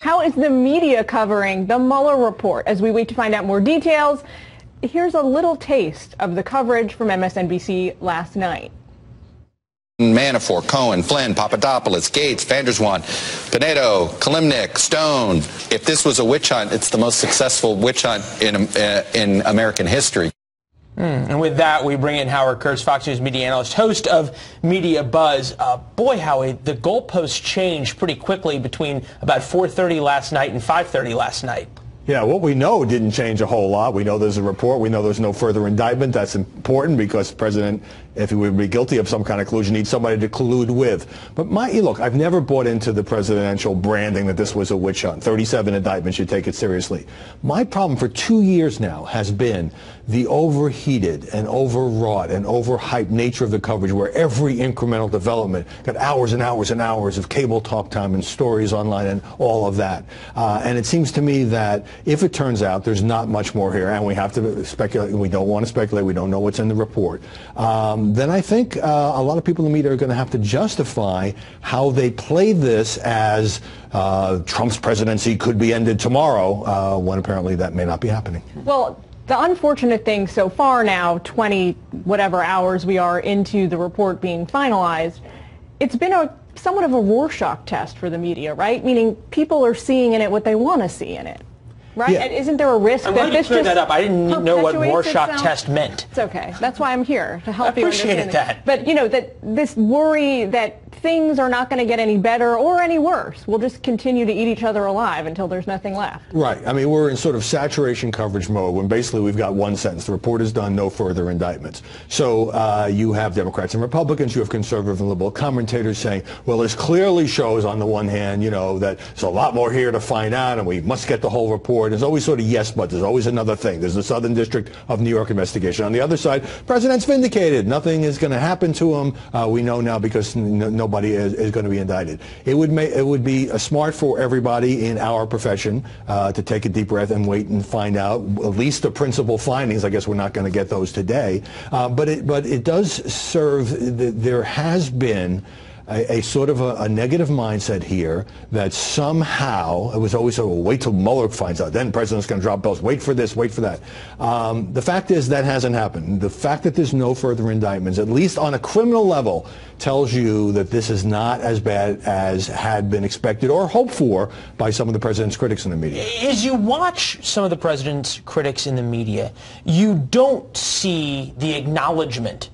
How is the media covering the Mueller report? As we wait to find out more details, here's a little taste of the coverage from MSNBC last night. Manafort, Cohen, Flynn, Papadopoulos, Gates, Vanderswan, Pinedo, Kalimnik, Stone. If this was a witch hunt, it's the most successful witch hunt in American history. And with that, we bring in Howard Kurtz, Fox News media analyst, host of Media Buzz. Boy, Howie, the goalposts changed pretty quickly between about 4:30 last night and 5:30 last night. Yeah, what we know didn't change a whole lot. We know there's a report. We know there's no further indictment. That's important because the president, if he would be guilty of some kind of collusion, needs somebody to collude with. But look, I've never bought into the presidential branding that this was a witch hunt. 37 indictments, you take it seriously. My problem for 2 years now has been the overheated and overwrought and overhyped nature of the coverage, where every incremental development got hours and hours and hours of cable talk time and stories online and all of that. And it seems to me that if it turns out there's not much more here, and we have to speculate, we don't want to speculate, we don't know what's in the report, then I think a lot of people in the media are going to have to justify how they played this as Trump's presidency could be ended tomorrow, when apparently that may not be happening. Well, the unfortunate thing so far now, 20 whatever hours we are into the report being finalized, it's been somewhat of a Rorschach test for the media, right? Meaning people are seeing in it what they want to see in it. Right? Yeah. Isn't there a risk I'm that glad this you cleared just that up. I didn't know what Rorschach itself? test meant. It's okay. That's why I'm here, to help I you appreciate understand that. But, you know, that this worry that things are not going to get any better or any worse. We'll just continue to eat each other alive until there's nothing left. Right. I mean, we're in sort of saturation coverage mode when basically we've got one sentence. The report is done, no further indictments. So you have Democrats and Republicans, you have conservative and liberal commentators saying, well, this clearly shows on the one hand, you know, that there's a lot more here to find out and we must get the whole report. There's always sort of yes, but there's always another thing. There's the Southern District of New York investigation. On the other side, president's vindicated. Nothing is going to happen to him. We know now because nobody is going to be indicted. It would be smart for everybody in our profession to take a deep breath and wait and find out at least the principal findings. I guess we're not going to get those today, but it does serve. There has been a sort of a negative mindset here that somehow, it was always so, well, wait till Mueller finds out, then the president's going to drop bells, wait for this, wait for that. The fact is that hasn't happened. The fact that there's no further indictments, at least on a criminal level, tells you that this is not as bad as had been expected or hoped for by some of the president's critics in the media. As you watch some of the president's critics in the media, you don't see the acknowledgement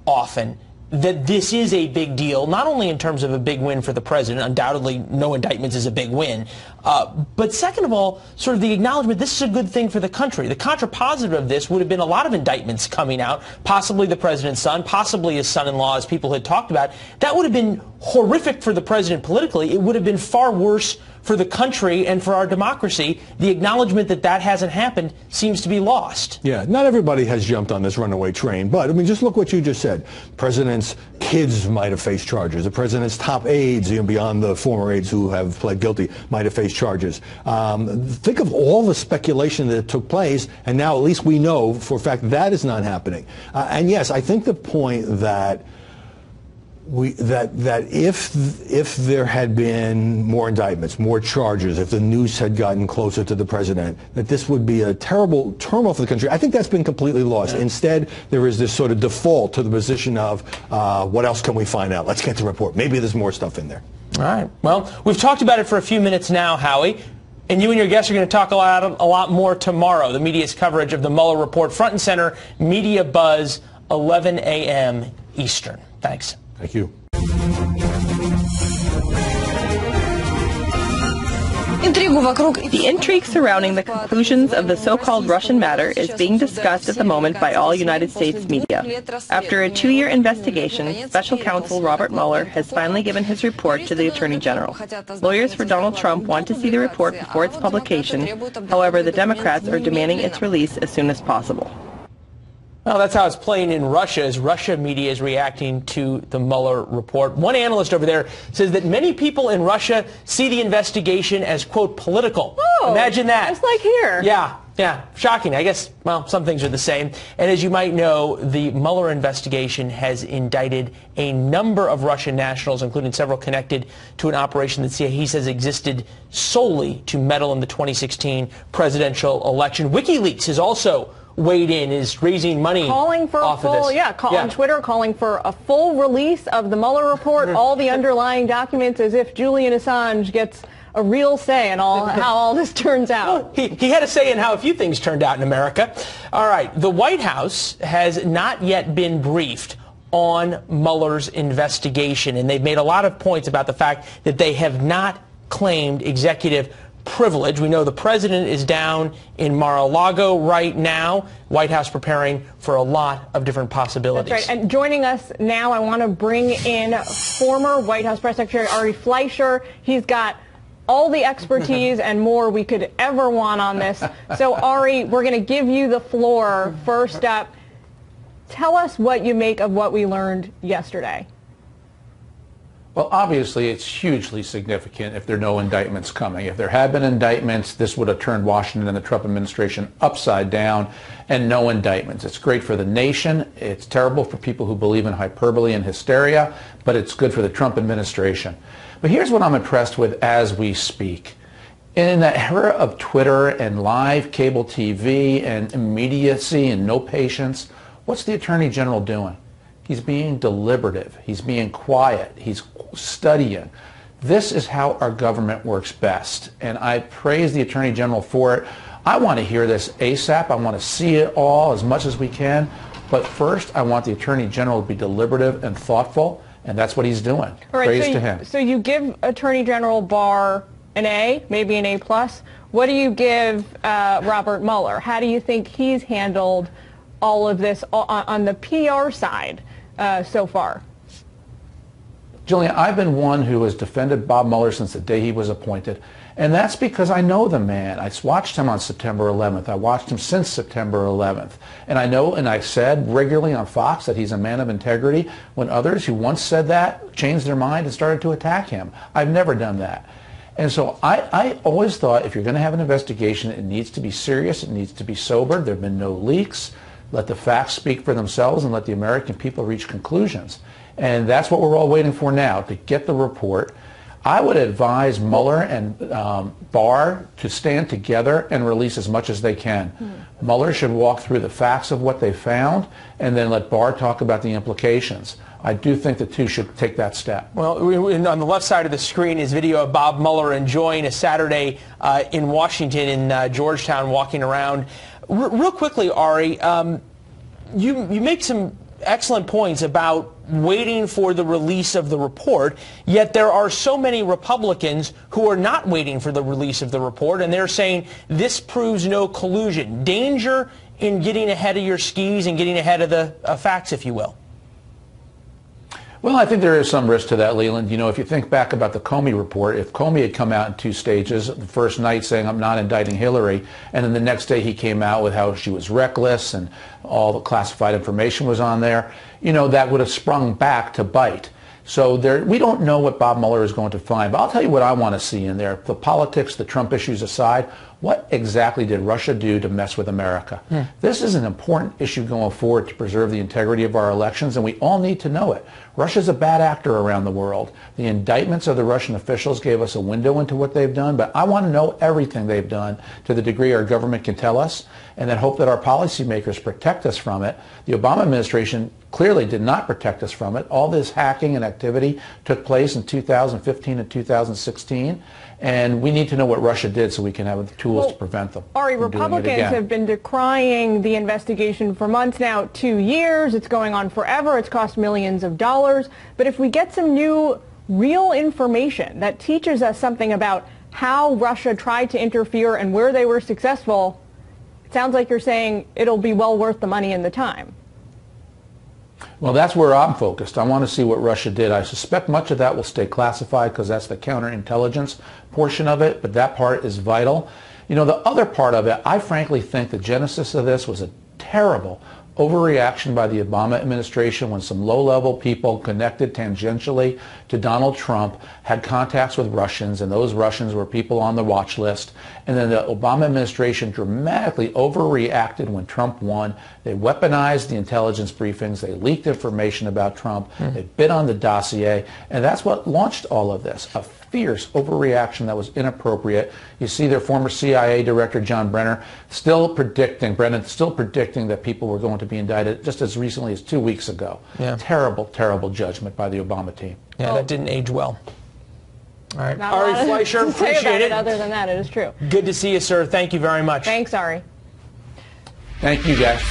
often that this is a big deal, not only in terms of a big win for the president, undoubtedly no indictments is a big win, but second of all, sort of the acknowledgement this is a good thing for the country. The contrapositive of this would have been a lot of indictments coming out, possibly the president's son, possibly his son-in-law, as people had talked about. That would have been horrific for the president politically. It would have been far worse for the country and for our democracy. The acknowledgement that that hasn't happened seems to be lost. Yeah, not everybody has jumped on this runaway train, but I mean, just look what you just said. President's kids might have faced charges. The president's top aides, even beyond the former aides who have pled guilty, might have faced charges. Think of all the speculation that took place, and now at least we know for a fact that is not happening. And yes, I think the point that if there had been more indictments, more charges, if the news had gotten closer to the president, that this would be a terrible turmoil for the country. I think that's been completely lost. Yeah. Instead, there is this sort of default to the position of what else can we find out? Let's get the report. Maybe there's more stuff in there. All right. Well, we've talked about it for a few minutes now, Howie. And you and your guests are going to talk a lot more tomorrow. The media's coverage of the Mueller report, front and center, Media Buzz, 11 a.m. Eastern. Thanks. Thank you. The intrigue surrounding the conclusions of the so-called Russian matter is being discussed at the moment by all United States media. After a 2-year investigation, Special Counsel Robert Mueller has finally given his report to the Attorney General. Lawyers for Donald Trump want to see the report before its publication. However, the Democrats are demanding its release as soon as possible. Well, that's how it's playing in Russia, as Russia media is reacting to the Mueller report. One analyst over there says that many people in Russia see the investigation as, quote, political. Oh, imagine that. Just like here. Yeah. Yeah, shocking. I guess, well, some things are the same. And as you might know, the Mueller investigation has indicted a number of Russian nationals, including several connected to an operation that CIA says existed solely to meddle in the 2016 presidential election. WikiLeaks has also weighed in, is raising money calling for off a full, of this. on Twitter, calling for a full release of the Mueller report, all the underlying documents, as if Julian Assange gets a real say in how all this turns out. Well, he had a say in how a few things turned out in America. All right, the White House has not yet been briefed on Mueller's investigation, and they've made a lot of points about the fact that they have not claimed executive privilege. We know the president is down in Mar-a-Lago right now. White House preparing for a lot of different possibilities. That's right. And joining us now, I want to bring in former White House Press Secretary Ari Fleischer. He's got all the expertise and more we could ever want on this. So, Ari, we're going to give you the floor. First up, tell us what you make of what we learned yesterday. Well, obviously, it's hugely significant if there are no indictments coming. If there had been indictments, this would have turned Washington and the Trump administration upside down, and no indictments. It's great for the nation. It's terrible for people who believe in hyperbole and hysteria, but it's good for the Trump administration. But here's what I'm impressed with as we speak. In the era of Twitter and live cable TV and immediacy and no patience, what's the Attorney General doing? He's being deliberative. He's being quiet. He's studying. This is how our government works best, and I praise the Attorney General for it. I want to hear this ASAP. I want to see it all as much as we can, but first I want the Attorney General to be deliberative and thoughtful, and that's what he's doing. Right, praise to him. So you give Attorney General Barr an A, maybe an A+. What do you give Robert Mueller? How do you think he's handled all of this on the PR side so far? Julian, I've been one who has defended Bob Mueller since the day he was appointed, and that's because I know the man. I watched him on September 11th. I watched him since September 11th. And I know, and I said regularly on Fox that he's a man of integrity when others who once said that changed their mind and started to attack him. I've never done that. And so I always thought if you're going to have an investigation, it needs to be serious, it needs to be sober. There have been no leaks. Let the facts speak for themselves and let the American people reach conclusions. And that's what we're all waiting for now, to get the report. I would advise Mueller and Barr to stand together and release as much as they can. Mueller should walk through the facts of what they found and then let Barr talk about the implications. I do think the two should take that step. Well, on the left side of the screen is video of Bob Mueller enjoying a Saturday in Washington, in Georgetown, walking around. Real quickly, Ari, you make some excellent points about waiting for the release of the report, yet there are so many Republicans who are not waiting for the release of the report, and they're saying this proves no collusion. Danger in getting ahead of your skis and getting ahead of the facts, if you will. Well, I think there is some risk to that, Leland. You know, if you think back about the Comey report, if Comey had come out in two stages, the first night saying, I'm not indicting Hillary, and then the next day he came out with how she was reckless and all the classified information was on there, you know, that would have sprung back to bite. So we don't know what Bob Mueller is going to find, but I'll tell you what I want to see in there. The politics, the Trump issues aside, what exactly did Russia do to mess with America? This is an important issue going forward to preserve the integrity of our elections, and we all need to know it. Russia's a bad actor around the world. The indictments of the Russian officials gave us a window into what they've done, but I want to know everything they've done to the degree our government can tell us, and then hope that our policymakers protect us from it. The Obama administration clearly did not protect us from it. All this hacking and activity took place in 2015 and 2016, and we need to know what Russia did so we can have the tools to prevent them. Ari, Republicans have been decrying the investigation for months now, 2 years. It's going on forever. It's cost millions of dollars. But if we get some new real information that teaches us something about how Russia tried to interfere and where they were successful, it sounds like you're saying it'll be well worth the money and the time. Well, that's where I'm focused. I want to see what Russia did. I suspect much of that will stay classified because that's the counterintelligence portion of it, but that part is vital. You know, the other part of it, I frankly think the genesis of this was a terrible overreaction by the Obama administration when some low-level people connected tangentially to Donald Trump had contacts with Russians, and those Russians were people on the watch list. And then the Obama administration dramatically overreacted when Trump won. They weaponized the intelligence briefings. They leaked information about Trump. They bit on the dossier. And that's what launched all of this, a fierce overreaction that was inappropriate. You see their former CIA director, John Brennan, still predicting that people were going to be indicted just as recently as 2 weeks ago. Yeah. Terrible, terrible judgment by the Obama team. Yeah, that didn't age well. All right. Not Ari a lot Fleischer, to say appreciate about it. Other than that, it is true. Good to see you, sir. Thank you very much. Thanks, Ari. Thank you, guys.